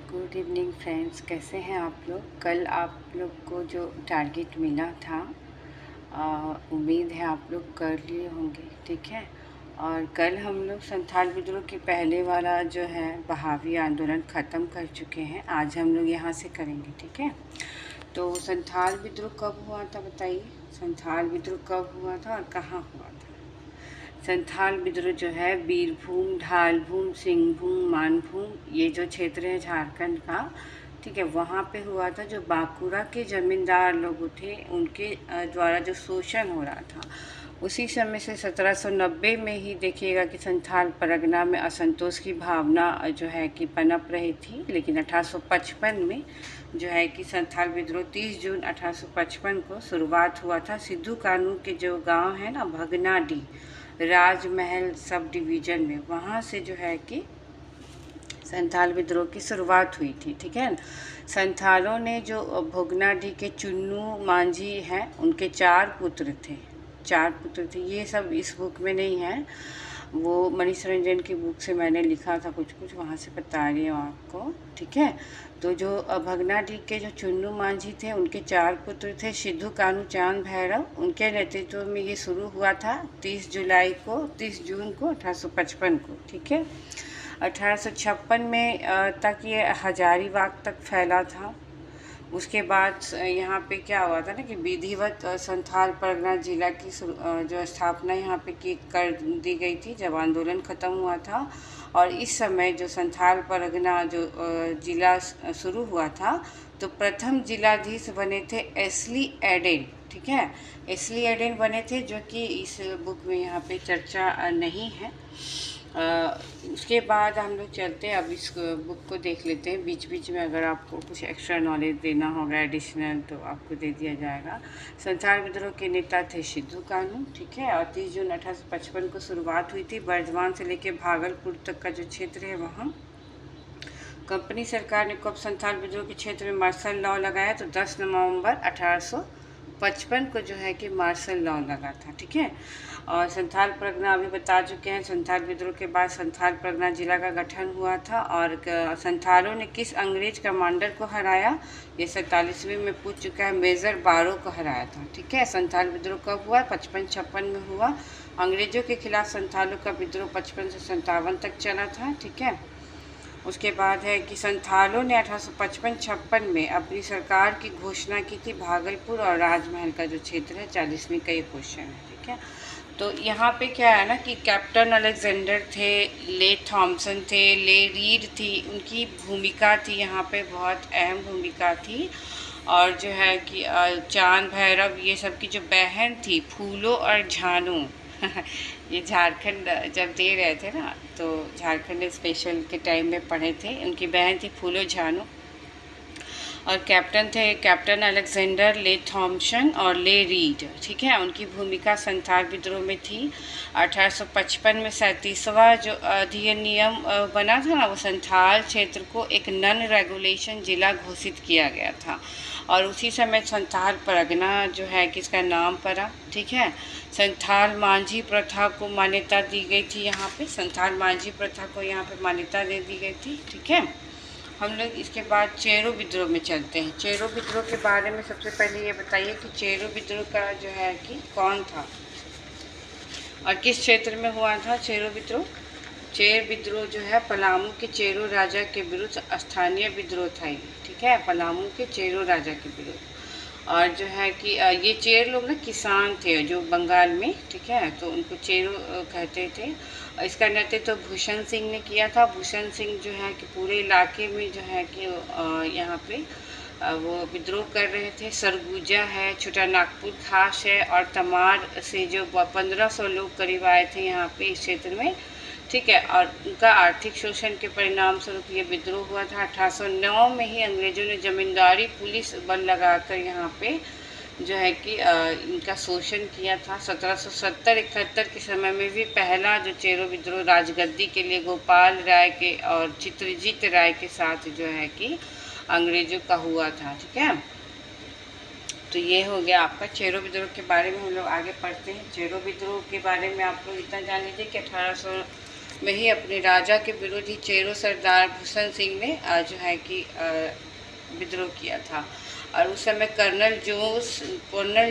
Good evening friends, कैसे हैं आप लोग। कल आप लोग को जो टारगेट मिला था, उम्मीद है आप लोग कर लिए होंगे। ठीक है। और कल हम लोग संथाल विद्रोह के पहले वाला जो है बहावी आंदोलन ख़त्म कर चुके हैं। आज हम लोग यहाँ से करेंगे। ठीक है। तो संथाल विद्रोह कब हुआ था बताइए। संथाल विद्रोह कब हुआ था और कहाँ हुआ था। संथाल विद्रोह जो है बीरभूम, ढालभूम, सिंहभूम, मानभूम, ये जो क्षेत्र है झारखंड का, ठीक है, वहाँ पे हुआ था। जो बांकुरा के ज़मींदार लोग थे उनके द्वारा जो शोषण हो रहा था, उसी समय से 1790 में ही देखिएगा कि संथाल परगना में असंतोष की भावना जो है कि पनप रही थी। लेकिन 1855 में जो है कि संथाल विद्रोह 30 जून 1855 को शुरुआत हुआ था। सिद्धू कानू के जो गांव है ना, भगनाडी, राजमहल सब डिवीज़न में, वहाँ से जो है कि संथाल विद्रोह की शुरुआत हुई थी। ठीक है। संथालों ने जो भोगनाडी के चुन्नू मांझी हैं, उनके 4 पुत्र थे। 4 पुत्र थे। ये सब इस बुक में नहीं है, वो मनीष रंजन की बुक से मैंने लिखा था कुछ कुछ, वहाँ से बता रही हूँ आपको। ठीक है। तो जो भगनाडी के जो चुन्नू मांझी थे, उनके 4 पुत्र थे। सिद्धू कानू चांद भैरव, उनके नेतृत्व में ये शुरू हुआ था 30 जून को 1855 को। ठीक है। 1856 में तक ये हजारीबाग तक फैला था। उसके बाद यहाँ पे क्या हुआ था ना कि विधिवत संथाल परगना जिला की जो स्थापना यहाँ पे की कर दी गई थी जब आंदोलन ख़त्म हुआ था। और इस समय जो संथाल परगना जो जिला शुरू हुआ था, तो प्रथम जिलाधीश बने थे एस्ली एडेन। ठीक है। एस्ली एडेन बने थे, जो कि इस बुक में यहाँ पे चर्चा नहीं है। उसके बाद हम लोग चलते हैं, अब इस बुक को देख लेते हैं। बीच बीच में अगर आपको कुछ एक्स्ट्रा नॉलेज देना होगा एडिशनल, तो आपको दे दिया जाएगा। संथाल विद्रोह के नेता थे सिद्धू कानू। ठीक है। और 30 जून 1855 को शुरुआत हुई थी। बर्धमान से लेकर भागलपुर तक का जो क्षेत्र है, वहाँ कंपनी सरकार ने कब संथाल विद्रोह के क्षेत्र में मार्शल लॉ लगाया, तो 10 नवंबर 1855 को जो है कि मार्शल लॉ लगा था। ठीक है। और संथाल परगना अभी बता चुके हैं। संथाल विद्रोह के बाद संथाल परगना जिला का गठन हुआ था। और संथालों ने किस अंग्रेज कमांडर को हराया, ये 47वीं में पूछ चुका है। मेजर बारो को हराया था। ठीक है। संथाल विद्रोह कब हुआ, 55-56 में हुआ। अंग्रेजों के खिलाफ संथालों का विद्रोह 55 से 57 तक चला था। ठीक है। उसके बाद है कि संथालों ने 1855-56 में अपनी सरकार की घोषणा की थी। भागलपुर और राजमहल का जो क्षेत्र है, 40वीं का ये क्वेश्चन है। ठीक है। तो यहाँ पे क्या है ना कि कैप्टन अलेक्जेंडर थे, ले थॉमसन थे, ले रीड थी, उनकी भूमिका थी यहाँ पे, बहुत अहम भूमिका थी। और जो है कि चांद भैरव, ये सब की जो बहन थी, फूलो और झानू ये झारखंड जब दे रहे थे ना, तो झारखंड स्पेशल के टाइम में पढ़े थे। उनकी बहन थी फूलो झानू। और कैप्टन थे कैप्टन अलेक्जेंडर, ले थॉमसन और ले रीड। ठीक है। उनकी भूमिका संथाल विद्रोह में थी। 1855 में 37वां जो अधिनियम बना था ना, वो संथाल क्षेत्र को एक नन रेगुलेशन जिला घोषित किया गया था। और उसी समय संथाल परगना जो है किसका नाम पड़ा। ठीक है। संथाल मांझी प्रथा को मान्यता दी गई थी। यहाँ पे संथाल मांझी प्रथा को यहाँ पे मान्यता दे दी गई थी। ठीक है। हम लोग इसके बाद चेरो विद्रोह में चलते हैं। चेरो विद्रोह के बारे में सबसे पहले ये बताइए कि चेरो विद्रोह का जो है कि कौन था और किस क्षेत्र में हुआ था चेरो विद्रोह। चेर विद्रोह जो है पलामू के चेरो राजा के विरुद्ध स्थानीय विद्रोह था ये। ठीक है। पलामू के चेरो राजा के विरुद्ध। और जो है कि ये चेर लोग ना किसान थे जो बंगाल में। ठीक है। तो उनको चेरो कहते थे। इसका नेतृत्व तो भूषण सिंह ने किया था। भूषण सिंह जो है कि पूरे इलाके में जो है कि यहाँ पे वो विद्रोह कर रहे थे। सरगुजा है, छोटा नागपुर खास है, और तमार से जो 1500 लोग करीब आए थे यहाँ पे इस क्षेत्र में। ठीक है। और उनका आर्थिक शोषण के परिणाम स्वरूप ये विद्रोह हुआ था। 1809 में ही अंग्रेजों ने जमींदारी पुलिस बल लगाकर यहाँ पे जो है कि इनका शोषण किया था। 1770-71 के समय में भी पहला जो चेरो विद्रोह राजगद्दी के लिए गोपाल राय के और चित्रजीत राय के साथ जो है कि अंग्रेजों का हुआ था। ठीक है। तो ये हो गया आपका चेरो विद्रोह के बारे में। हम लोग आगे पढ़ते हैं। चेरो विद्रोह के बारे में आप लोग इतना जान लीजिए कि में ही अपने राजा के विरुद्ध ही चेरो सरदार भूषण सिंह ने जो है कि विद्रोह किया था। और उस समय कर्नल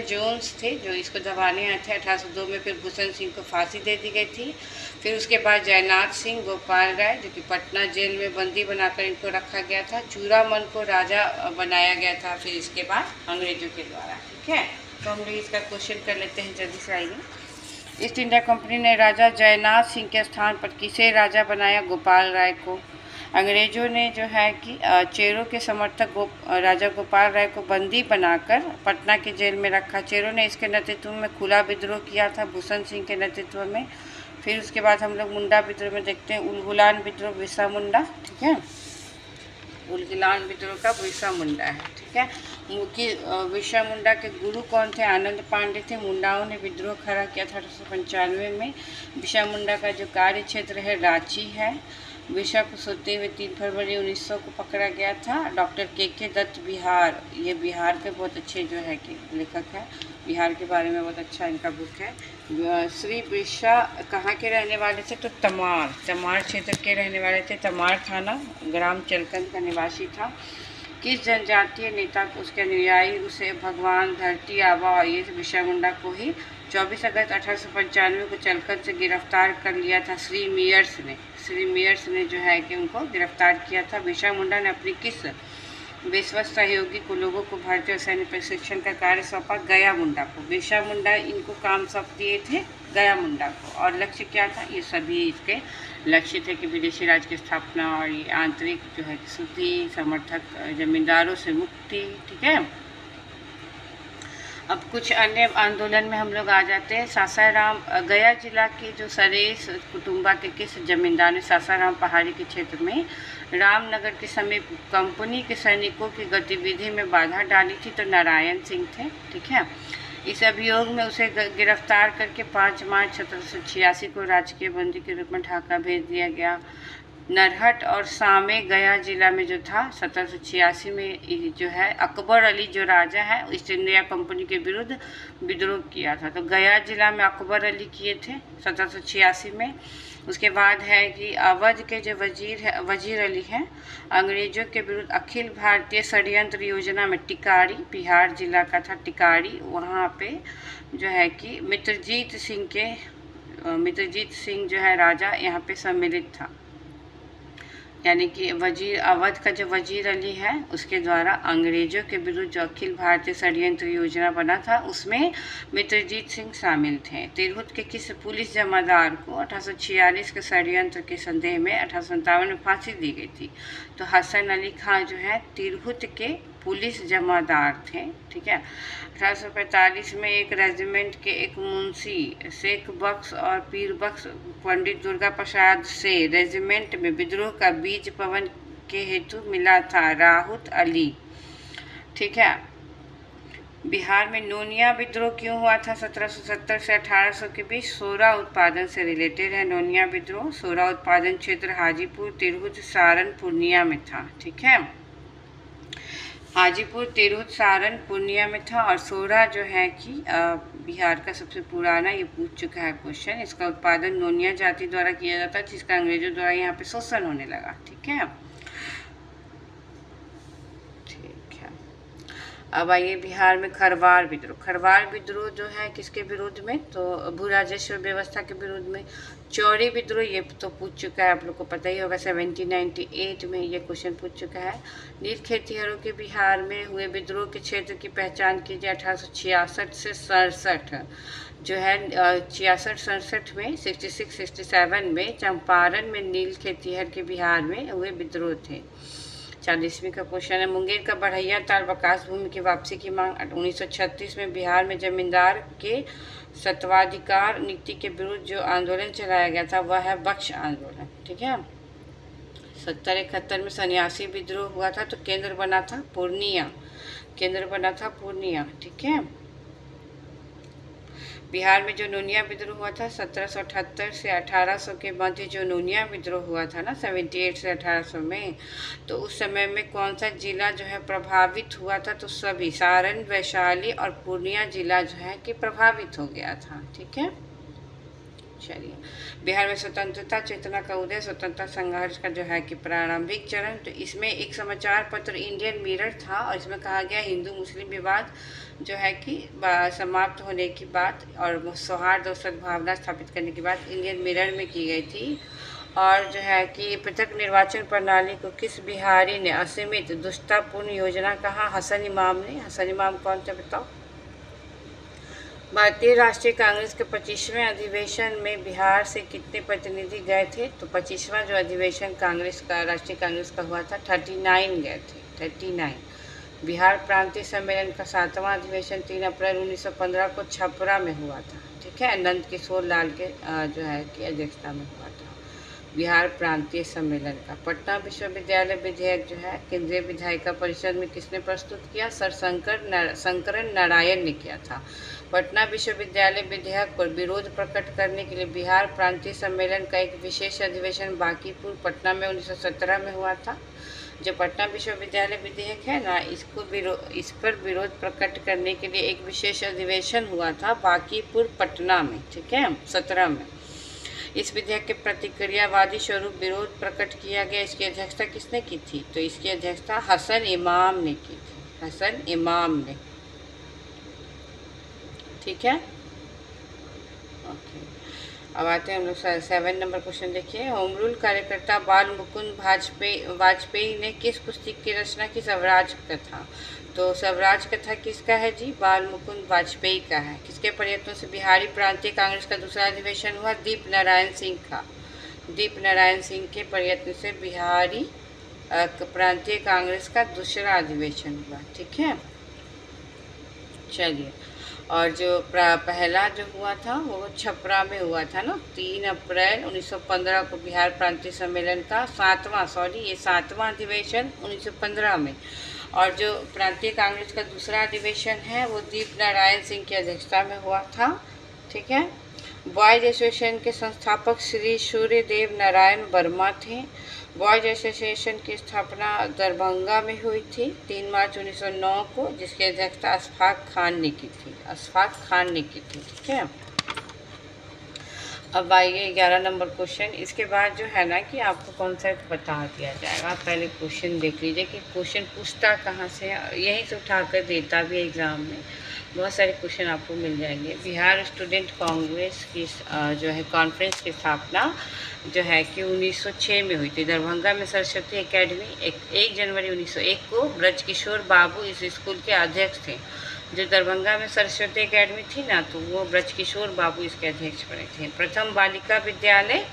जोन्स थे जो इसको दबाने आए थे 1802 में। फिर भूषण सिंह को फांसी दे दी गई थी। फिर उसके बाद जयनाथ सिंह, गोपाल राय जो कि पटना जेल में बंदी बनाकर इनको रखा गया था। चूड़ामन को राजा बनाया गया था फिर इसके बाद अंग्रेजों के द्वारा। ठीक है, तो हम लोग इसका क्वेश्चन कर लेते हैं जल्दी से। आइए, ईस्ट इंडिया कंपनी ने राजा जयनाथ सिंह के स्थान पर किसे राजा बनाया? गोपाल राय को। अंग्रेजों ने जो है कि चेरो के समर्थक राजा गोपाल राय को बंदी बनाकर पटना के जेल में रखा। चेरो ने इसके नेतृत्व में खुला विद्रोह किया था भूषण सिंह के नेतृत्व में। फिर उसके बाद हम लोग मुंडा विद्रोह में देखते हैं, उलगुलान विद्रोह बिरसा मुंडा। ठीक है, उलगुलान विद्रोह का बिरसा मुंडा है। ठीक है, बिरसा मुंडा के गुरु कौन थे? आनंद पांडे थे। मुंडाओं ने विद्रोह खड़ा किया था 1895 में। बिरसा मुंडा का जो कार्य क्षेत्र है रांची है। बिरसा को सोते हुए 3 फरवरी 1900 को पकड़ा गया था। डॉक्टर के दत्त बिहार, ये बिहार के बहुत अच्छे जो है कि लेखक है, बिहार के बारे में बहुत अच्छा इनका बुक है। श्री बिरसा कहाँ के रहने वाले थे? तो तमार क्षेत्र के रहने वाले थे। तमार थाना, ग्राम चलकंद का निवासी था। किस जनजातीय नेता को उसके अनुयायी उसे भगवान, धरती आबा और ये बिरसा मुंडा को ही 24 अगस्त 1895 को चलकंद से गिरफ्तार कर लिया था श्री मेयर्स ने जो है कि उनको गिरफ्तार किया था। बिरसा मुंडा ने अपनी किस विश्वस्त सहयोगी को लोगों को भारतीय सैन्य प्रशिक्षण का कार्य सौंपा? गया मुंडा को। बिरसा मुंडा इनको काम सौंप दिए थे गया मुंडा को। और लक्ष्य क्या था? ये सभी इसके लक्ष्य थे कि विदेशी राज की स्थापना और ये आंतरिक जो है शुद्धि, समर्थक जमींदारों से मुक्ति। ठीक है, अब कुछ अन्य आंदोलन में हम लोग आ जाते हैं। सासाराम, गया जिला के जो सरेश कुटुंबा के किस जमींदार ने सासाराम पहाड़ी के क्षेत्र में रामनगर के समीप कंपनी के सैनिकों की गतिविधि में बाधा डाली थी? तो नारायण सिंह थे। ठीक है, इस अभियोग में उसे गिरफ्तार करके 5 मार्च 1786 को राजकीय बंदी के रूप में ढाका भेज दिया गया। नरहट और सामे गया जिला में जो था 1786 में जो है अकबर अली जो राजा है ईस्ट इंडिया कंपनी के विरुद्ध विद्रोह किया था। तो गया जिला में अकबर अली किए थे 1786 में। उसके बाद है कि अवध के जो वजीर अली हैं अंग्रेजों के विरुद्ध अखिल भारतीय षड्यंत्र योजना में टिकारी, बिहार जिला का था टिकारी, वहाँ पे जो है कि मित्रजीत सिंह जो है राजा यहाँ पे सम्मिलित था। यानी कि अवध का जो वजीर अली है उसके द्वारा अंग्रेजों के विरुद्ध जो अखिल भारतीय षड्यंत्र योजना बना था उसमें मित्रजीत सिंह शामिल थे। तिरहुत के किस पुलिस जमादार को 1846 के षड्यंत्र के संदेह में 1857 में फांसी दी गई थी? तो हसन अली खां जो है तिरहुत के पुलिस जमादार थे। ठीक है, 1845 में एक रेजिमेंट के एक मुंशी शेख बख्श और पीर बख्श पंडित दुर्गा प्रसाद से रेजिमेंट में विद्रोह का बीज पवन के हेतु मिला था राहुत अली। ठीक है, बिहार में नोनिया विद्रोह क्यों हुआ था 1770 से 1800 के बीच? सोरा उत्पादन से रिलेटेड है नोनिया विद्रोह। सोरा उत्पादन क्षेत्र हाजीपुर, तिरहुत, सारण, पूर्णिया में था। ठीक है, हाजीपुर, तिरहुत, सारण, पूर्णिया में था। और सोरा जो है कि बिहार का सबसे पुराना, ये पूछ चुका है क्वेश्चन। इसका उत्पादन नोनिया जाति द्वारा किया जाता है जिसका अंग्रेजों द्वारा यहाँ पे शोषण होने लगा। ठीक है, अब आइए बिहार में खरवार विद्रोह जो है किसके विरुद्ध में? तो भू राजस्व व्यवस्था के विरुद्ध में। चौरी विद्रोह ये तो पूछ चुका है, आप लोग को पता ही होगा, 1798 में ये क्वेश्चन पूछ चुका है। नील खेतिहरों के बिहार में हुए विद्रोह के क्षेत्र की पहचान कीजिए 1866 से 67 जो है 66-67 में 66-67 में चंपारण में नील खेतिहर के बिहार में हुए विद्रोह थे। 40वीं का क्वेश्चन है मुंगेर का बढ़ैया ताल वकास भूमि की वापसी की मांग। 1936 में बिहार में जमींदार के सत्वाधिकार नीति के विरुद्ध जो आंदोलन चलाया गया था वह है बख्श आंदोलन। ठीक है, 70-71 में सन्यासी विद्रोह हुआ था तो केंद्र बना था पूर्णिया। ठीक है, बिहार में जो नोनिया विद्रोह हुआ था 1778 से 1800 के मध्य जो नोनिया विद्रोह हुआ था ना 78 से 1800 में, तो उस समय में कौन सा जिला जो है प्रभावित हुआ था? तो सभी सारण, वैशाली और पूर्णिया जिला जो है कि प्रभावित हो गया था। ठीक है, चलिए, बिहार में स्वतंत्रता चेतना का उदय, स्वतंत्रता संघर्ष का जो है कि प्रारंभिक चरण। तो इसमें एक समाचार पत्र इंडियन मिरर था और इसमें कहा गया हिंदू मुस्लिम विवाद जो है कि समाप्त होने की बात और सौहार्द और सद्भावना स्थापित करने की बात इंडियन मिरर में की गई थी। और जो है कि पृथक निर्वाचन प्रणाली को किस बिहारी ने असीमित दुष्टतापूर्ण योजना कहा? हसन इमाम ने। हसन इमाम कौन थे बताओ? भारतीय राष्ट्रीय कांग्रेस के 25वें अधिवेशन में बिहार से कितने प्रतिनिधि गए थे? तो 25वां जो अधिवेशन कांग्रेस का, राष्ट्रीय कांग्रेस का हुआ था, 39 गए थे, 39। बिहार प्रांतीय सम्मेलन का 7वां अधिवेशन 3 अप्रैल 1915 को छपरा में हुआ था। ठीक है, नंद किशोर लाल के जो है कि अध्यक्षता में हुआ था बिहार प्रांतीय सम्मेलन का। पटना विश्वविद्यालय विधेयक जो है केंद्रीय विधायिका परिषद में किसने प्रस्तुत किया? सर शंकरन नारायण ने किया था। पटना विश्वविद्यालय विधेयक पर विरोध प्रकट करने के लिए बिहार प्रांतीय सम्मेलन का एक विशेष अधिवेशन बांकीपुर पटना में 1917 में हुआ था। जो पटना विश्वविद्यालय विधेयक है ना, इस पर विरोध प्रकट करने के लिए एक विशेष अधिवेशन हुआ था बांकीपुर पटना में। ठीक है, 17 में। इस विधेयक के प्रतिक्रियावादी स्वरूप विरोध प्रकट किया गया। इसकी अध्यक्षता किसने की थी? तो इसकी अध्यक्षता हसन इमाम ने की थी, हसन इमाम ने। ठीक है, ओके। अब आते हैं हम लोग 7 नंबर क्वेश्चन। देखिए, होम रूल कार्यकर्ता बाल मुकुंद वाजपेयी ने किस पुस्तक की रचना की? स्वराज कथा। तो स्वराज कथा किसका है जी? बाल मुकुंद वाजपेयी का है। किसके प्रयत्नों से बिहारी प्रांतीय कांग्रेस का दूसरा अधिवेशन हुआ? दीप नारायण सिंह का। दीप नारायण सिंह के प्रयत्न से बिहारी प्रांतीय कांग्रेस का दूसरा अधिवेशन हुआ। ठीक है, चलिए। और जो पहला जो हुआ था वो छपरा में हुआ था ना, 3 अप्रैल 1915 को बिहार प्रांतीय सम्मेलन का 7वां अधिवेशन 1915 में। और जो प्रांतीय कांग्रेस का दूसरा अधिवेशन है वो दीप नारायण सिंह की अध्यक्षता में हुआ था। ठीक है, बॉयज एसोसिएशन के संस्थापक श्री सूर्यदेव नारायण वर्मा थे। बॉयज एसोसिएशन की स्थापना दरभंगा में हुई थी 3 मार्च 1909 को, जिसकी अध्यक्षता अशफाक खान ने की थी, अशफाक खान ने की थी। ठीक है, अब आइए 11 नंबर क्वेश्चन। इसके बाद जो है ना कि आपको कॉन्सेप्ट बता दिया जाएगा। आप पहले क्वेश्चन देख लीजिए कि क्वेश्चन पूछता कहाँ से, यहीं से उठा कर देता भी एग्ज़ाम में। बहुत सारे क्वेश्चन आपको मिल जाएंगे। बिहार स्टूडेंट कांग्रेस की जो है कॉन्फ्रेंस की स्थापना जो है कि 1906 में हुई थी। दरभंगा में सरस्वती एकेडमी 1 जनवरी 1901 को ब्रजकिशोर बाबू इस स्कूल के अध्यक्ष थे। जो दरभंगा में सरस्वती एकेडमी थी ना, तो वो ब्रजकिशोर बाबू इसके अध्यक्ष बने थे। प्रथम बालिका विद्यालय,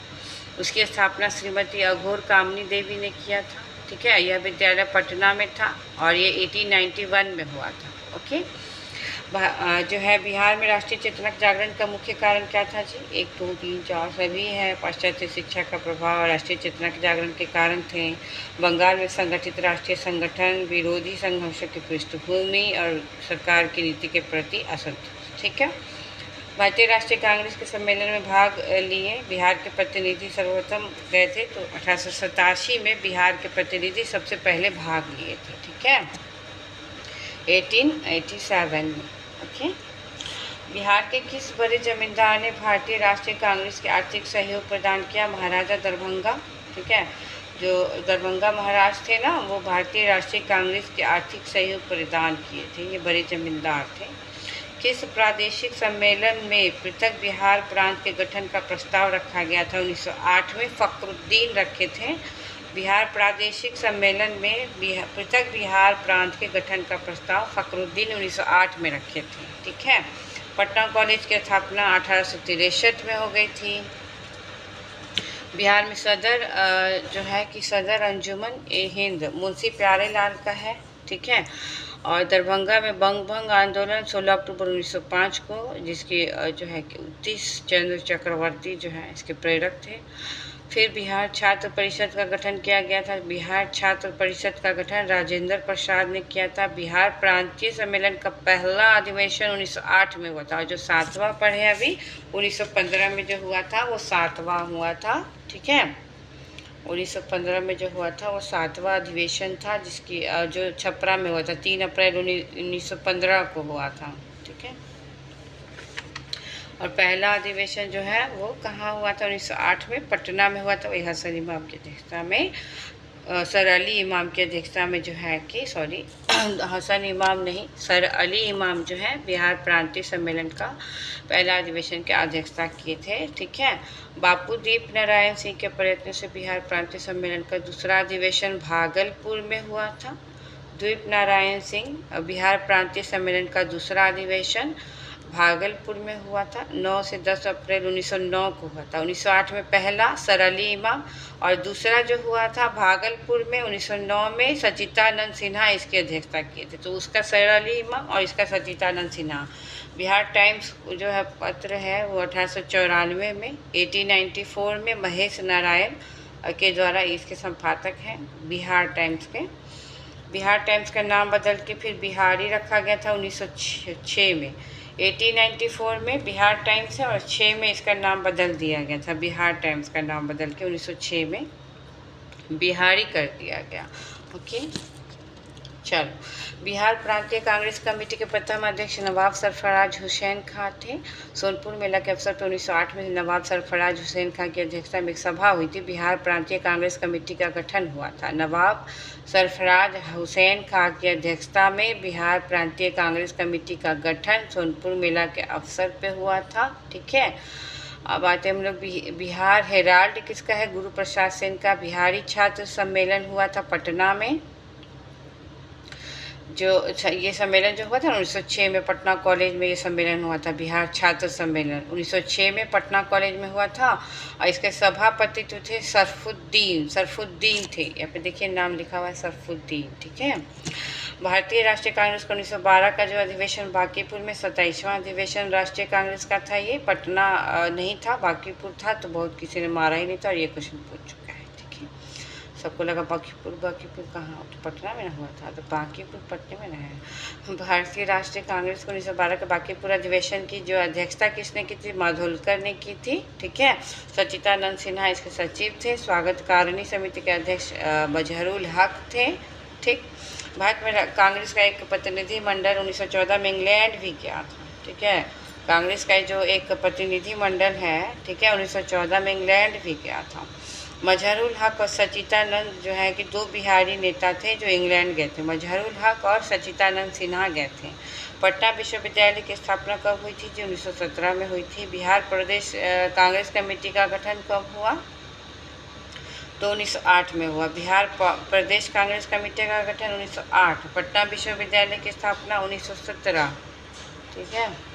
उसकी स्थापना श्रीमती अघोर कामनी देवी ने किया था। ठीक है, यह विद्यालय पटना में था और ये 1891 में हुआ था। ओके, जो है बिहार में राष्ट्रीय चेतना जागरण का मुख्य कारण क्या था जी? 1 2 3 4 सभी है। पाश्चात्य शिक्षा का प्रभाव राष्ट्रीय चेतना के जागरण के कारण थे। बंगाल में संगठित राष्ट्रीय संगठन, विरोधी संघर्षों की पृष्ठभूमि और सरकार की नीति के प्रति असंतोष। ठीक है, भारतीय राष्ट्रीय कांग्रेस के सम्मेलन में भाग लिए बिहार के प्रतिनिधि सर्वप्रथम गए थे। तो 1887 में बिहार के प्रतिनिधि सबसे पहले भाग लिए थे। ठीक है, 1887 में। ओके, बिहार के किस बड़े जमींदार ने भारतीय राष्ट्रीय कांग्रेस के आर्थिक सहयोग प्रदान किया? महाराजा दरभंगा। ठीक है, जो दरभंगा महाराज थे ना, वो भारतीय राष्ट्रीय कांग्रेस के आर्थिक सहयोग प्रदान किए थे। ये बड़े जमींदार थे। किस प्रादेशिक सम्मेलन में पृथक बिहार प्रांत के गठन का प्रस्ताव रखा गया था? 1908 में फखरुद्दीन रखे थे। बिहार प्रादेशिक सम्मेलन में पृथक बिहार प्रांत के गठन का प्रस्ताव फखरुद्दीन 1908 में रखे थे। ठीक है, पटना कॉलेज की स्थापना 1863 में हो गई थी। बिहार में सदर जो है कि सदर अंजुमन ए हिंद मुंशी प्यारेलाल का है। ठीक है, और दरभंगा में बंग भंग आंदोलन 16 अक्टूबर 1905 को, जिसके जो है कि उत्तीश चंद्र चक्रवर्ती जो है इसके प्रेरक थे। फिर बिहार छात्र परिषद का गठन किया गया था। बिहार छात्र परिषद का गठन राजेंद्र प्रसाद ने किया था। बिहार प्रांतीय सम्मेलन का पहला अधिवेशन 1908 में हुआ था और जो 7वां पढ़े अभी 1915 में जो हुआ था वो 7वां हुआ था। ठीक है, 1915 में जो हुआ था वो 7वां अधिवेशन था, जिसकी जो छपरा में हुआ था 3 अप्रैल 1915 को हुआ था। ठीक है, और पहला अधिवेशन जो है वो कहाँ हुआ था? 1908 में पटना में हुआ था। वही हसन इमाम की अध्यक्षता में, सर अली इमाम की अध्यक्षता में जो है कि सॉरी हसन इमाम नहीं, सर अली इमाम जो है बिहार प्रांतीय सम्मेलन का पहला अधिवेशन की अध्यक्षता किए थे। ठीक है। बापू दीप नारायण सिंह के प्रयत्न से बिहार प्रांतीय सम्मेलन का दूसरा अधिवेशन भागलपुर में हुआ था। द्वीप नारायण सिंह बिहार प्रांतीय सम्मेलन का दूसरा अधिवेशन भागलपुर में हुआ था। 9 से 10 अप्रैल 1909 को हुआ था। 1908 में पहला सर अली इमाम और दूसरा जो हुआ था भागलपुर में 1909 में सचिदानंद सिन्हा इसकी अध्यक्षता किए थे। तो उसका सर अली इमाम और इसका सचिदानंद सिन्हा। बिहार टाइम्स जो है पत्र है वो 1894 में 1894 में महेश नारायण के द्वारा इसके संपादक हैं बिहार टाइम्स के। बिहार टाइम्स का नाम बदल के फिर बिहारी रखा गया था 1906 में। 1894 में बिहार टाइम्स है और 6 में इसका नाम बदल दिया गया था। बिहार टाइम्स का नाम बदल के 1906 में बिहारी कर दिया गया। ओके, चलो। बिहार प्रांतीय कांग्रेस कमेटी के प्रथम अध्यक्ष नवाब सरफराज हुसैन खां थे। सोनपुर मेला के अवसर पर 1908 में नवाब सरफराज हुसैन खां की अध्यक्षता में एक सभा हुई थी। बिहार प्रांतीय कांग्रेस कमेटी का गठन हुआ था। नवाब सरफराज हुसैन खां की अध्यक्षता में बिहार प्रांतीय कांग्रेस कमेटी का गठन सोनपुर मेला के अवसर पर हुआ था। ठीक है। अब आते हम लोग बिहार हेराल्ड किसका है? गुरु प्रसाद सेन का। बिहारी छात्र सम्मेलन हुआ था पटना में। जो ये सम्मेलन जो हुआ था 1906 में पटना कॉलेज में ये सम्मेलन हुआ था। बिहार छात्र सम्मेलन 1906 में पटना कॉलेज में हुआ था और इसके सभापति तो थे सरफुद्दीन थे। यहाँ पे देखिए नाम लिखा हुआ है सरफुद्दीन। ठीक है। भारतीय राष्ट्रीय कांग्रेस का 1912 का जो अधिवेशन बांकीपुर में 27वां अधिवेशन राष्ट्रीय कांग्रेस का था। ये पटना नहीं था, बांकीपुर था, तो बहुत किसी ने मारा ही नहीं था और ये क्वेश्चन पूछ चुका है। ठीक है। सबको लगा बांकीपुर कहाँ? तो पटना में ना हुआ था, तो बांकीपुर पटने में ना है। भारतीय राष्ट्रीय कांग्रेस को 1912 के बांकीपुर अधिवेशन की जो अध्यक्षता किसने की थी? माधोलकर ने की थी। ठीक है। सचिदानंद सिन्हा इसके सचिव थे। स्वागत कारिणी समिति के अध्यक्ष मजहरुल हक थे। ठीक। भारत में कांग्रेस का एक प्रतिनिधि मंडल 1914 में इंग्लैंड भी गया था। ठीक है। कांग्रेस का जो एक प्रतिनिधि मंडल है, ठीक है, 1914 में इंग्लैंड भी गया था। मजहरुल हक और सचिदानंद जो है कि दो बिहारी नेता थे जो इंग्लैंड गए थे। मजहरुल हक और सचिदानंद सिन्हा गए थे। पटना विश्वविद्यालय की स्थापना कब हुई थी? जो 1917 में हुई थी। बिहार प्रदेश कांग्रेस कमेटी का गठन कब हुआ? तो 1908 में हुआ। बिहार प्रदेश कांग्रेस कमेटी का गठन 1908। पटना विश्वविद्यालय की स्थापना 1917। ठीक है।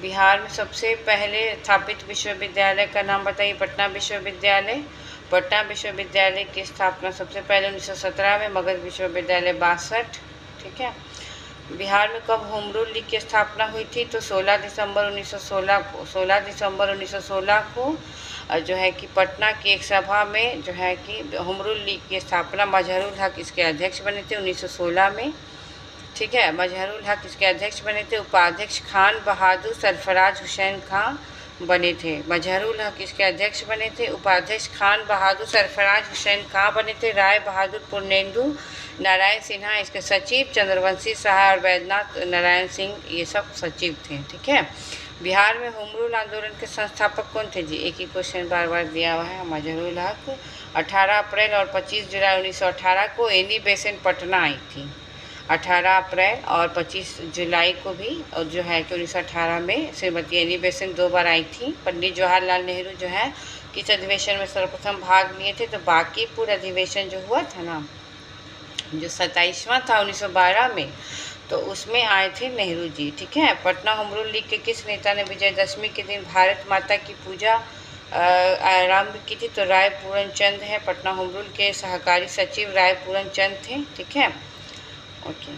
बिहार में सबसे पहले स्थापित विश्वविद्यालय का नाम बताइए। पटना विश्वविद्यालय। पटना विश्वविद्यालय की स्थापना सबसे पहले 1917 में, मगध विश्वविद्यालय 62। ठीक है। बिहार में कब होम रूल लीग की स्थापना हुई थी? तो 16 दिसंबर 1916 को जो है कि पटना की एक सभा में जो है कि होम रूल लीग की स्थापना मजहरुल हक इसके अध्यक्ष बने थे 1916 में। ठीक है। मजहरुल हक इसके अध्यक्ष बने थे। उपाध्यक्ष खान बहादुर सरफराज हुसैन खां बने थे। मजहरुल हक इसके अध्यक्ष बने थे। उपाध्यक्ष खान बहादुर सरफराज हुसैन खां बने थे। राय बहादुर पूर्णेंदु नारायण सिन्हा इसके सचिव। चंद्रवंशी सहाय और वैद्यनाथ नारायण सिंह ये सब सचिव थे। ठीक है। बिहार में होम रूल आंदोलन के संस्थापक कौन थे? जी एक ही क्वेश्चन बार बार दिया हुआ है। मजहरुल हक। 18 अप्रैल और 25 जुलाई 1918 को एनी बेसेंट पटना आई थी। 18 अप्रैल और 25 जुलाई को भी, और जो है कि 1918 में श्रीमती एनी बेसेंट 2 बार आई थी। पंडित जवाहरलाल नेहरू जो है किस अधिवेशन में सर्वप्रथम भाग लिए थे? तो बांकीपुर अधिवेशन जो हुआ था ना, जो 27वां था 1912 में, तो उसमें आए थे नेहरू जी। ठीक है। पटना होम रूल लीग के किस नेता ने विजयदशमी के दिन भारत माता की पूजा आरंभ की थी? तो राय पूरन चंद है। पटना होम रूल के सहकारी सचिव राय पूरन चंद थे। ठीक है। ओके।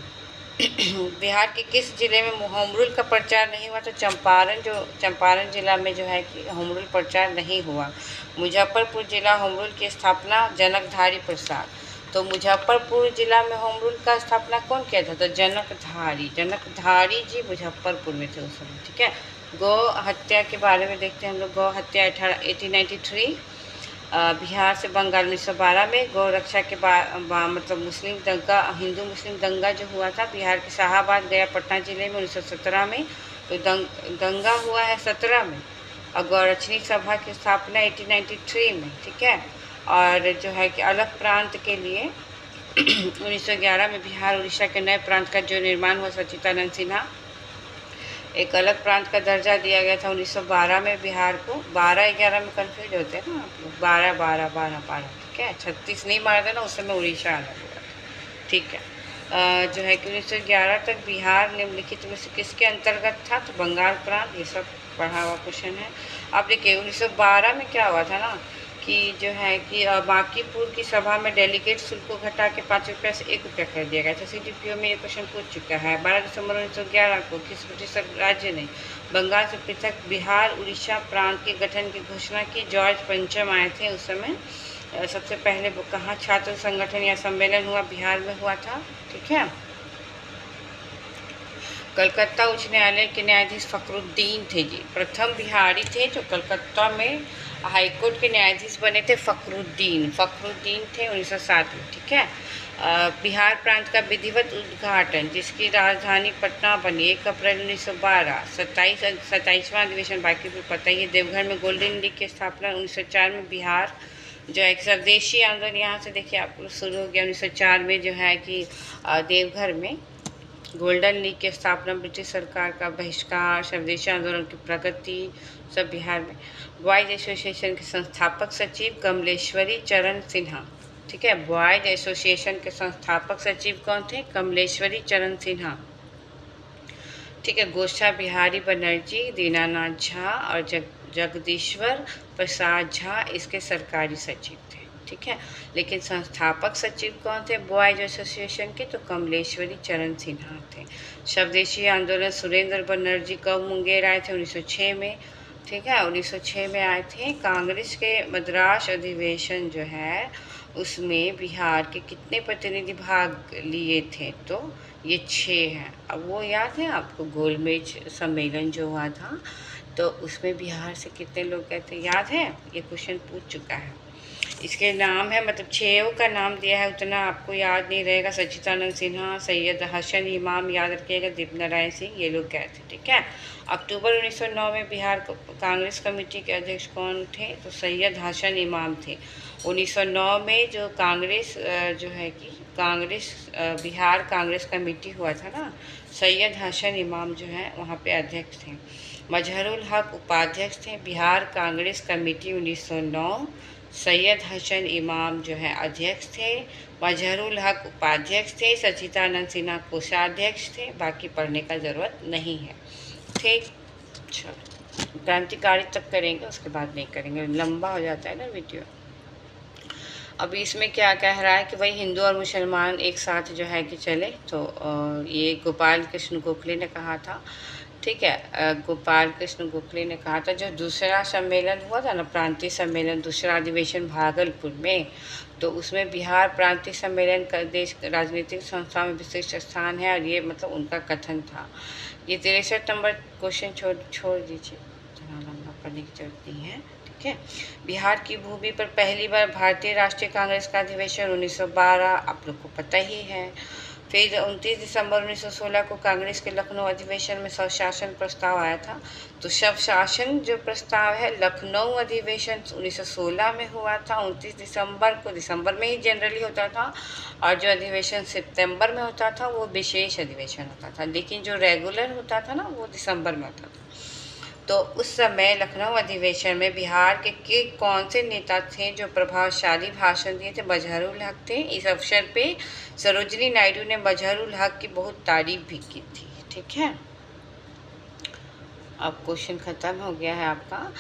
बिहार के किस जिले में होम रूल का प्रचार नहीं हुआ? तो चंपारण जिला में जो है कि होम रूल प्रचार नहीं हुआ। मुजफ्फरपुर जिला होम रूल की स्थापना जनकधारी प्रसाद। तो मुजफ्फरपुर जिला में होम रूल का स्थापना कौन किया था? तो जनकधारी जी मुजफ्फरपुर में थे उस समय। ठीक है। गौ हत्या के बारे में देखते हैं हम लोग। गौ हत्या 1893। बिहार से बंगाल 1912 में गौ रक्षा के मतलब मुस्लिम दंगा, हिंदू मुस्लिम दंगा जो हुआ था बिहार के शाहाबाद गया पटना जिले में 1917 में। तो दंगा हुआ है 17 में और गौरचनी सभा की स्थापना 1893 में, ठीक है। और जो है कि अलग प्रांत के लिए 1911 में बिहार उड़ीसा के नए प्रांत का जो निर्माण हुआ, सच्चिदानंद सिन्हा एक अलग प्रांत का दर्जा दिया गया था 1912 में बिहार को। 12-11 में कंफ्यूज होते हैं ना आप लोग, 12-12-12-12, ठीक है। 36 नहीं मार देना, उस समय उड़ीसा अलग हुआ था, ठीक है। जो है कि 1911 तक बिहार निम्नलिखित में से किसके अंतर्गत था, तो बंगाल प्रांत। ये सब पढ़ा हुआ क्वेश्चन है। अब देखिए 1912 में क्या हुआ था ना कि जो है कि बांकीपुर की सभा में डेलीगेट शुल्क को घटा के 5 रुपये से 1 रुपया कर दिया गया था। CGPO में ये क्वेश्चन पूछ चुका है। 12 दिसंबर 1911 को किस ब्रिटिश राज्य ने बंगाल से पृथक बिहार उड़ीसा प्रांत के गठन की घोषणा की? जॉर्ज पंचम आए थे उस समय। सबसे पहले कहाँ छात्र संगठन या सम्मेलन हुआ? बिहार में हुआ था, ठीक है। कलकत्ता उच्च न्यायालय के न्यायाधीश फखरुद्दीन थे जी, प्रथम बिहारी थे जो कलकत्ता में हाईकोर्ट के न्यायाधीश बने थे। फखरुद्दीन थे 1907 में, ठीक है। बिहार प्रांत का विधिवत उद्घाटन, जिसकी राजधानी पटना बनी, 1 अप्रैल 1912। 27वां अधिवेशन बाकी भी पता ही है। देवघर में गोल्डन लीग की स्थापना 1904 में। बिहार जो है स्वदेशी आंदोलन, यहाँ से देखिए आप शुरू हो गया 1904 में, जो है कि देवघर में गोल्डन लीग की स्थापना, ब्रिटिश सरकार का बहिष्कार, स्वदेशी आंदोलन की प्रगति, सब बिहार में। बॉयज एसोसिएशन के संस्थापक सचिव कमलेश्वरी चरण सिन्हा, ठीक है। बॉयज एसोसिएशन के संस्थापक सचिव कौन थे? कमलेश्वरी चरण सिन्हा, ठीक है। गोष्ठा बिहारी बनर्जी, दीनानाथ झा और जगदीश्वर प्रसाद झा इसके सरकारी सचिव थे, ठीक है। लेकिन संस्थापक सचिव कौन थे बॉयज एसोसिएशन के? तो कमलेश्वरी चरण सिन्हा थे। स्वदेशी आंदोलन, सुरेंद्र बनर्जी कब मुंगेर आए थे? 1906 में, ठीक है। 1906 में आए थे। कांग्रेस के मद्रास अधिवेशन जो है उसमें बिहार के कितने प्रतिनिधि भाग लिए थे? तो ये 6 हैं। अब वो याद है आपको गोलमेज सम्मेलन जो हुआ था, तो उसमें बिहार से कितने लोग गए थे, याद है? ये क्वेश्चन पूछ चुका है। इसके नाम है, मतलब 6 का नाम दिया है, उतना आपको याद नहीं रहेगा। सच्चिदानंद सिन्हा, सैयद हसन इमाम याद रखिएगा, दीपनारायण सिंह, ये लोग गए थे, ठीक है। अक्टूबर 1909 में बिहार कांग्रेस कमेटी के अध्यक्ष कौन थे? तो सैयद हसन इमाम थे। 1909 में जो कांग्रेस जो है कि बिहार कांग्रेस कमेटी हुआ था ना, सैयद हसन इमाम जो है वहाँ पे अध्यक्ष थे। मजहरुल हक उपाध्यक्ष थे। बिहार कांग्रेस कमेटी 1909, सैयद हसन इमाम जो है अध्यक्ष थे, मजहरुल हक उपाध्यक्ष थे, सच्चिदानंद सिन्हा कोषाध्यक्ष थे। बाकी पढ़ने का ज़रूरत नहीं है, ठीक। चलो क्रांतिकारी तक करेंगे, उसके बाद नहीं करेंगे, लंबा हो जाता है ना वीडियो। अभी इसमें क्या कह रहा है कि भाई हिंदू और मुसलमान एक साथ जो है कि चले, तो ये गोपाल कृष्ण गोखले ने कहा था, ठीक है। गोपाल कृष्ण गोखले ने कहा था। जो दूसरा सम्मेलन हुआ था ना, प्रांतीय सम्मेलन, दूसरा अधिवेशन भागलपुर में, तो उसमें बिहार प्रांतीय सम्मेलन का देश राजनीतिक संस्था में विशिष्ट स्थान है, और ये मतलब उनका कथन था। ये 63 नंबर क्वेश्चन छोड़ दीजिए, इतना लंबा पढ़ने की जरूरत नहीं है, ठीक है। बिहार की भूमि पर पहली बार भारतीय राष्ट्रीय कांग्रेस का अधिवेशन 1912, आप लोग को पता ही है। फिर 29 दिसंबर 1916 को कांग्रेस के लखनऊ अधिवेशन में स्वशासन प्रस्ताव आया था। तो स्वशासन जो प्रस्ताव है, लखनऊ अधिवेशन 1916 में हुआ था 29 दिसंबर को। दिसंबर में ही जनरली होता था, और जो अधिवेशन सितंबर में होता था वो विशेष अधिवेशन होता था, लेकिन जो रेगुलर होता था ना वो दिसंबर में होता था। तो उस समय लखनऊ अधिवेशन में बिहार के कौन से नेता थे जो प्रभावशाली भाषण दिए थे? मजहरुल हक थे। इस अवसर पे सरोजिनी नायडू ने मजहरुल हक की बहुत तारीफ भी की थी, ठीक है। अब क्वेश्चन ख़त्म हो गया है आपका।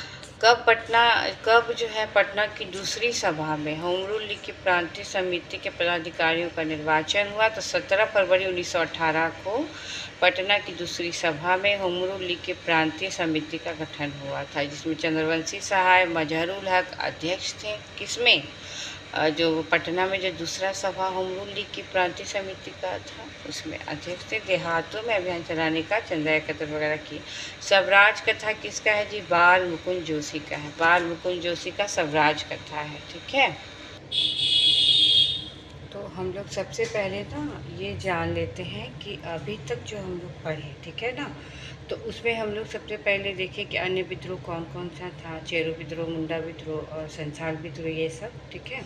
कब जो है पटना की दूसरी सभा में होम रूल लीग की प्रांतीय समिति के पदाधिकारियों का निर्वाचन हुआ? तो 17 फरवरी 1918 को पटना की दूसरी सभा में होम रूल लीग की प्रांतीय समिति का गठन हुआ था, जिसमें चंद्रवंशी सहाय, मजहरुल हक अध्यक्ष थे। किसमें? जो पटना में जो दूसरा सभा होम रूल लीग की प्रांतीय समिति का था, उसमें अध्यक्ष थे। देहातों में अभियान चलाने का, चंदा एकत्र वगैरह की। स्वराज कथा किसका है जी? बाल मुकुंद जोशी का है। बाल मुकुंद जोशी का स्वराज कथा है, ठीक है। तो हम लोग सबसे पहले ना ये जान लेते हैं कि अभी तक जो हम लोग पढ़े, ठीक है ना, तो उसमें हम लोग सबसे पहले देखें कि अन्य विद्रोह कौन कौन सा था। चेरो विद्रोह, मुंडा विद्रोह और संसार विद्रोह, ये सब। ठीक है।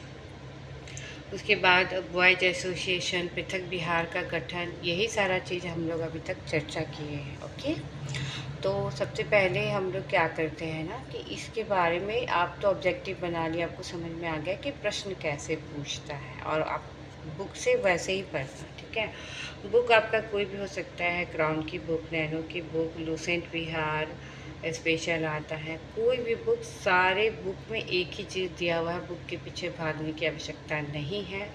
उसके बाद बॉयज एसोसिएशन, पृथक बिहार का गठन, यही सारा चीज़ हम लोग अभी तक चर्चा किए हैं। ओके। तो सबसे पहले हम लोग क्या करते हैं ना कि इसके बारे में आप तो ऑब्जेक्टिव बना लिया, आपको समझ में आ गया कि प्रश्न कैसे पूछता है, और आप बुक से वैसे ही पढ़ना। ठीक है। बुक आपका कोई भी हो सकता है, क्राउन की बुक, नैनो की बुक, लूसेंट बिहार स्पेशल आता है, कोई भी बुक, सारे बुक में एक ही चीज़ दिया हुआ है, बुक के पीछे भागने की आवश्यकता नहीं है।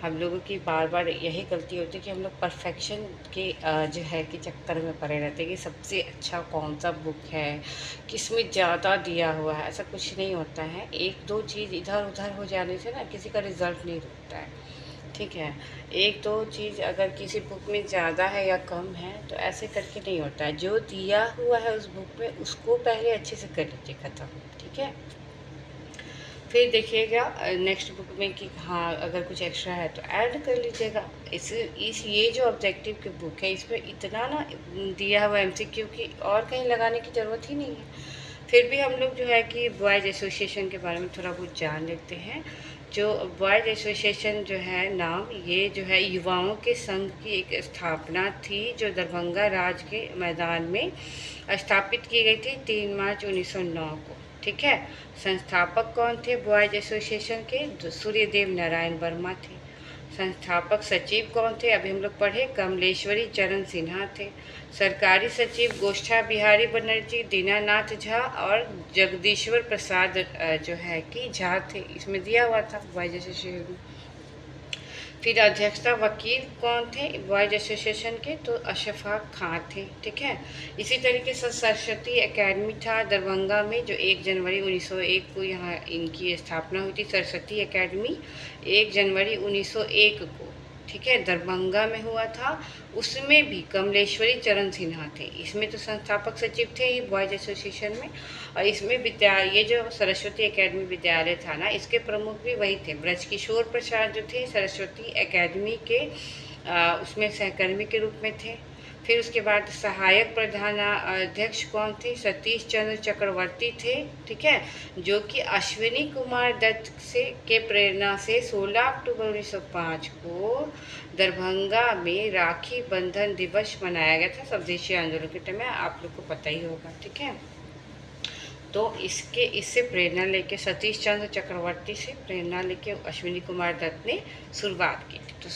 हम लोगों की बार बार यही गलती होती है कि हम लोग परफेक्शन के जो है कि चक्कर में पड़े रहते हैं कि सबसे अच्छा कौन सा बुक है, किसमें ज़्यादा दिया हुआ है। ऐसा कुछ नहीं होता है। एक दो चीज़ इधर उधर हो जाने से ना किसी का रिज़ल्ट नहीं रुकता है। ठीक है। एक दो चीज़ अगर किसी बुक में ज़्यादा है या कम है तो ऐसे करके नहीं होता है। जो दिया हुआ है उस बुक में उसको पहले अच्छे से कर लीजिए ख़त्म। ठीक है। फिर देखिएगा नेक्स्ट बुक में कि हाँ अगर कुछ एक्स्ट्रा है तो ऐड कर लीजिएगा। इस ये जो ऑब्जेक्टिव की बुक है इसमें इतना ना दिया हुआ एमसीक्यू की और कहीं लगाने की ज़रूरत ही नहीं है। फिर भी हम लोग जो है कि बॉयज़ एसोसिएशन के बारे में थोड़ा बहुत जान लेते हैं। जो बॉयज़ एसोसिएशन जो है नाम, ये जो है युवाओं के संघ की एक स्थापना थी जो दरभंगा राज के मैदान में स्थापित की गई थी 3 मार्च 1909 को। ठीक है। संस्थापक कौन थे बॉयज़ एसोसिएशन के? सूर्यदेव नारायण वर्मा थे। संस्थापक सचिव कौन थे? अभी हम लोग पढ़े, कमलेश्वरी चरण सिन्हा थे। सरकारी सचिव गोष्ठा बिहारी बनर्जी, दीनानाथ झा और जगदीश्वर प्रसाद जो है कि झा थे। इसमें दिया हुआ था बॉयज़ एसोसिएशन में। फिर अध्यक्षता वकील कौन थे बॉयज एसोसिएशन के? तो अशफाक खां थे। ठीक है। इसी तरीके से सरस्वती एकेडमी था दरभंगा में, जो 1 जनवरी 1901 को यहाँ इनकी स्थापना हुई थी। सरस्वती एकेडमी 1 जनवरी 1901 को, ठीक है, दरभंगा में हुआ था। उसमें भी कमलेश्वरी चरण सिन्हा थे। इसमें तो संस्थापक सचिव थे ही बॉयज एसोसिएशन में। और इसमें ये जो सरस्वती एकेडमी विद्यालय था ना, इसके प्रमुख भी वही थे। ब्रजकिशोर प्रसाद जो थे सरस्वती एकेडमी के उसमें सहकर्मी के रूप में थे। फिर उसके बाद सहायक प्रधानाध्यक्ष कौन थे? सतीश चंद्र चक्रवर्ती थे। ठीक है। जो कि अश्विनी कुमार दत्त के प्रेरणा से 16 अक्टूबर 1905 को दरभंगा में राखी बंधन दिवस मनाया गया था। स्वदेशी आंदोलन के टाइम में, आप लोग को पता ही होगा। ठीक है। तो इससे प्रेरणा लेके, सतीश चंद्र चक्रवर्ती से प्रेरणा लेके अश्विनी कुमार दत्त ने शुरुआत की थी। तो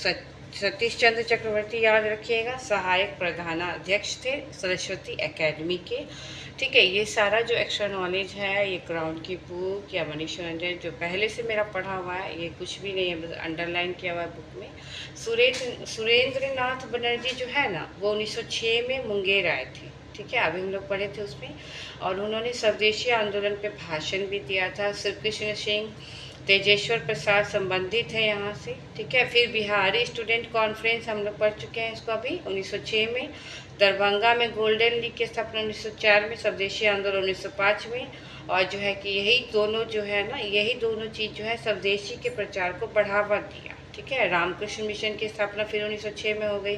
सतीश चंद्र चक्रवर्ती याद रखिएगा, सहायक प्रधानाध्यक्ष थे सरस्वती एकेडमी के। ठीक है। ये सारा जो एक्स्ट्रा नॉलेज है, ये क्राउन की बुक या मनीष रंजन जो पहले से मेरा पढ़ा हुआ है, ये कुछ भी नहीं है, बस अंडरलाइन किया हुआ है बुक में। सुरेंद्र नाथ बनर्जी जो है ना, वो 1906 में मुंगेर आए थे। ठीक है। अभी हम लोग पढ़े थे उसमें। और उन्होंने स्वदेशी आंदोलन पे भाषण भी दिया था। श्री कृष्ण सिंह, तेजेश्वर प्रसाद संबंधित है यहाँ से। ठीक है। फिर बिहारी स्टूडेंट कॉन्फ्रेंस हम लोग पढ़ चुके हैं इसको अभी 1906 में। दरभंगा में गोल्डन लीग की स्थापना 1904 में, स्वदेशी आंदोलन 1905 में। और जो है कि यही दोनों जो है ना, यही दोनों चीज़ जो है स्वदेशी के प्रचार को बढ़ावा दिया। ठीक है। रामकृष्ण मिशन की स्थापना फिर 1906 में हो गई।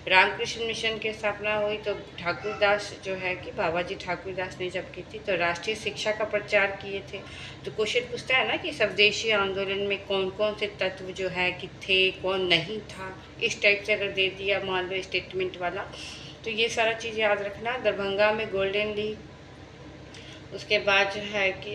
रामकृष्ण मिशन की स्थापना हुई तो ठाकुरदास जो है कि बाबा जी ठाकुरदास ने जब की थी तो राष्ट्रीय शिक्षा का प्रचार किए थे। तो क्वेश्चन पूछता है ना कि स्वदेशी आंदोलन में कौन कौन से तत्व जो है कि थे, कौन नहीं था, इस टाइप से अगर दे दिया मान लो स्टेटमेंट वाला, तो ये सारा चीज़ याद रखना। दरभंगा में गोल्डन लीग, उसके बाद जो है कि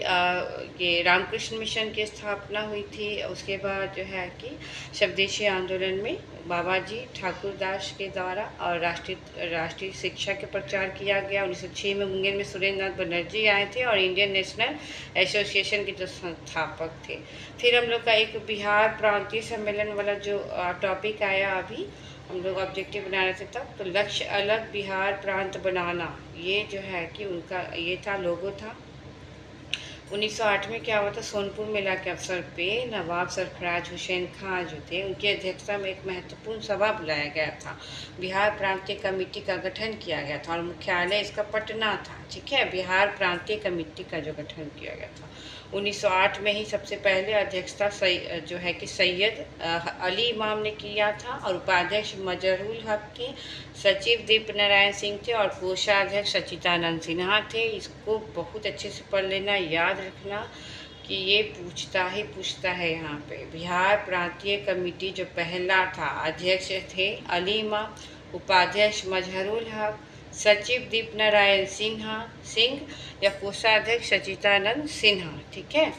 ये रामकृष्ण मिशन की स्थापना हुई थी। उसके बाद जो है कि स्वदेशी आंदोलन में बाबा जी ठाकुरदास के द्वारा और राष्ट्रीय शिक्षा के प्रचार किया गया। 1906 में मुंगेर में सुरेंद्र नाथ बनर्जी आए थे और इंडियन नेशनल एसोसिएशन के जो संस्थापक थे। फिर हम लोग का एक बिहार प्रांतीय सम्मेलन वाला जो टॉपिक आया अभी, हम लोग ऑब्जेक्टिव बना रहे थे तब, तो लक्ष्य अलग बिहार प्रांत बनाना, ये जो है कि उनका ये था, लोगो था। 1908 में क्या हुआ था? सोनपुर मेला के अवसर पे नवाब सरफराज हुसैन खां जो थे, उनकी अध्यक्षता में एक महत्वपूर्ण सभा बुलाया गया था। बिहार प्रांतीय कमेटी का गठन किया गया था और मुख्यालय इसका पटना था। ठीक है। बिहार प्रांतीय कमेटी का जो गठन किया गया था 1908 में ही सबसे पहले अध्यक्षता जो है कि सैयद अली इमाम ने किया था, और उपाध्यक्ष मजहरुल हक थे, सचिव दीप नारायण सिंह थे, और कोषाध्यक्ष सच्चिदानंद सिन्हा थे। इसको बहुत अच्छे से पढ़ लेना, याद रखना कि ये पूछता है यहाँ पे। बिहार प्रांतीय कमेटी जो पहला था, अध्यक्ष थे अली इमाम, उपाध्यक्ष मजहरुल हक, सचिव दीप नारायण सिंह या कोषाध्यक्ष सच्चिदानंद सिन्हा। ठीक है।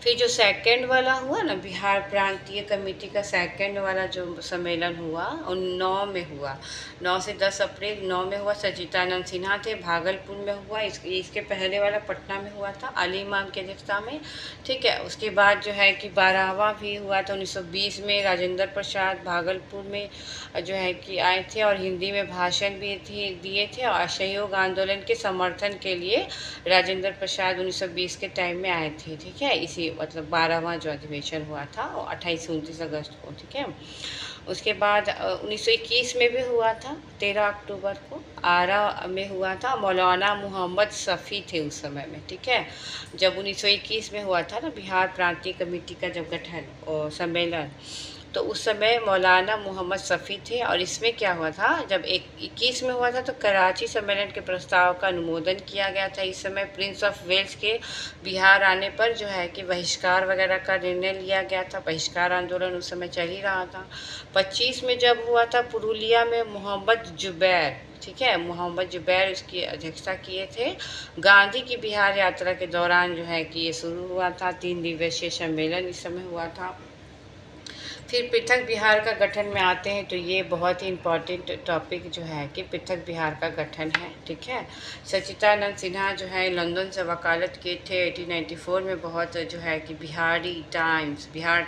फिर जो सेकंड वाला हुआ ना, बिहार प्रांतीय कमेटी का सेकंड वाला जो सम्मेलन हुआ, 9 में हुआ, 9 से 10 अप्रैल 9 में हुआ। सच्चिदानंद सिन्हा थे, भागलपुर में हुआ। इसके पहले वाला पटना में हुआ था, अली इमाम की अध्यक्षता में। ठीक है। उसके बाद जो है कि 12वां भी हुआ था 1920 में, राजेंद्र प्रसाद भागलपुर में जो है कि आए थे, और हिंदी में भाषण भी दिए थे, और असहयोग आंदोलन के समर्थन के लिए राजेंद्र प्रसाद 1920 के टाइम में आए थे। ठीक है। इसी मतलब 12वां जो अधिवेशन हुआ था वो 28 से 29 अगस्त को। ठीक है। उसके बाद 1921 में भी हुआ था, 13 अक्टूबर को आरा में हुआ था। मौलाना मोहम्मद शफी थे उस समय में। ठीक है। जब 1921 में हुआ था ना बिहार प्रांतीय कमेटी का जब गठन और सम्मेलन, तो उस समय मौलाना मोहम्मद शफी थे। और इसमें क्या हुआ था, जब 21 में हुआ था तो कराची सम्मेलन के प्रस्ताव का अनुमोदन किया गया था। इस समय प्रिंस ऑफ वेल्स के बिहार आने पर जो है कि बहिष्कार वगैरह का निर्णय लिया गया था। बहिष्कार आंदोलन उस समय चल ही रहा था। 25 में जब हुआ था पुरुलिया में, मोहम्मद जुबैर, ठीक है, मोहम्मद जुबैर उसकी अध्यक्षता किए थे। गांधी की बिहार यात्रा के दौरान जो है कि ये शुरू हुआ था। 3 दिवसीय सम्मेलन इस समय हुआ था। फिर पृथक बिहार का गठन में आते हैं, तो ये बहुत ही इम्पॉर्टेंट टॉपिक जो है कि पृथक बिहार का गठन है। ठीक है। सच्चिदानंद सिन्हा जो है लंदन से वकालत किए थे। 1894 में बहुत जो है कि बिहार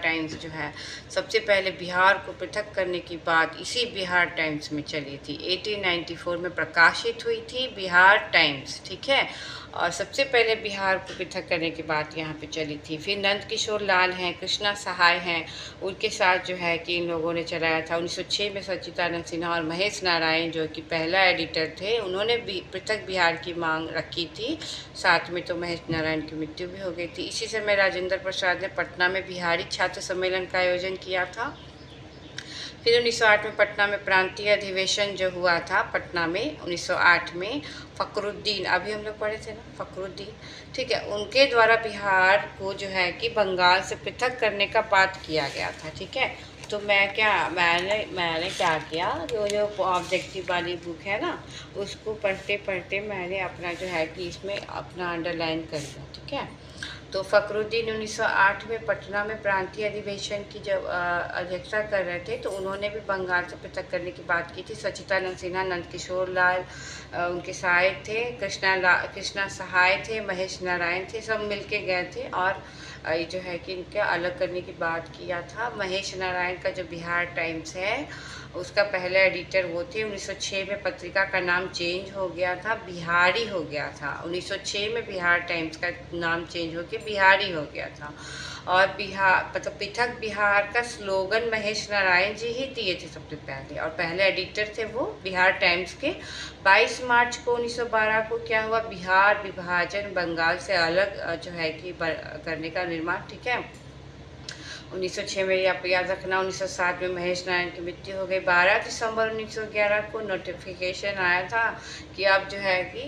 टाइम्स जो है सबसे पहले बिहार को पृथक करने की बात इसी बिहार टाइम्स में चली थी। 1894 में प्रकाशित हुई थी बिहार टाइम्स। ठीक है। और सबसे पहले बिहार को पृथक करने की बात यहाँ पे चली थी। फिर नंद किशोर लाल हैं, कृष्णा सहाय हैं, उनके साथ जो है कि इन लोगों ने चलाया था। 1906 में सच्चिदानंद सिन्हा और महेश नारायण जो कि पहला एडिटर थे, उन्होंने भी पृथक बिहार की मांग रखी थी। साथ में तो महेश नारायण की मृत्यु भी हो गई थी। इसी समय राजेंद्र प्रसाद ने पटना में बिहारी छात्र सम्मेलन का आयोजन किया था। फिर 1908 में पटना में प्रांतीय अधिवेशन जो हुआ था, पटना में 1908 में फ़खरुद्दीन, अभी हम लोग पढ़े थे ना फ़खरुद्दीन, ठीक है, उनके द्वारा बिहार को जो है कि बंगाल से पृथक करने का बात किया गया था। ठीक है। तो मैंने क्या किया, जो ऑब्जेक्टिव वाली बुक है ना, उसको पढ़ते पढ़ते मैंने अपना जो है कि इसमें अपना अंडरलाइन कर लिया। ठीक है। तो फ़खरुद्दीन 1908 में पटना में प्रांतीय अधिवेशन की जब अध्यक्षता कर रहे थे, तो उन्होंने भी बंगाल से पृथक करने की बात की थी। सच्चिदानंद सिन्हा, नंद किशोर लाल उनके सहायक थे, कृष्णा सहाय थे, महेश नारायण थे, सब मिलके गए थे और ये जो है कि इनके अलग करने की बात किया था। महेश नारायण का जो बिहार टाइम्स है उसका पहला एडिटर वो थे। 1906 में पत्रिका का नाम चेंज हो गया था, बिहारी हो गया था। 1906 में बिहार टाइम्स का नाम चेंज होकर बिहारी हो गया था। और बिहार मतलब पृथक बिहार का स्लोगन महेश नारायण जी ही दिए थे सबसे पहले, और पहले एडिटर थे वो बिहार टाइम्स के। 22 मार्च को 1912 को क्या हुआ, बिहार विभाजन, बंगाल से अलग जो है कि करने का निर्माण। ठीक है। 1906 में आप याद रखना। 1907 में महेश नारायण की मृत्यु हो गई। 12 दिसंबर 1911 को नोटिफिकेशन आया था कि अब जो है कि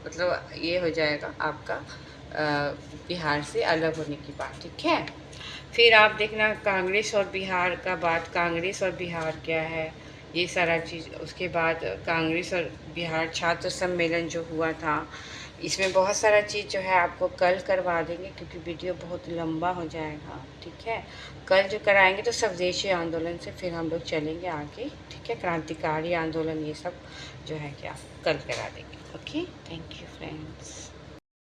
मतलब ये हो जाएगा आपका बिहार से अलग होने की बात। ठीक है। फिर आप देखना कांग्रेस और बिहार का बात, कांग्रेस और बिहार क्या है, ये सारा चीज़। उसके बाद कांग्रेस और बिहार छात्र सम्मेलन जो हुआ था, इसमें बहुत सारा चीज़ जो है आपको कल करवा देंगे क्योंकि वीडियो बहुत लंबा हो जाएगा। ठीक है। कल जो कराएंगे तो स्वदेशी आंदोलन से फिर हम लोग चलेंगे आगे। ठीक है। क्रांतिकारी आंदोलन ये सब जो है कि आप कल करा देंगे। Okay, thank you friends.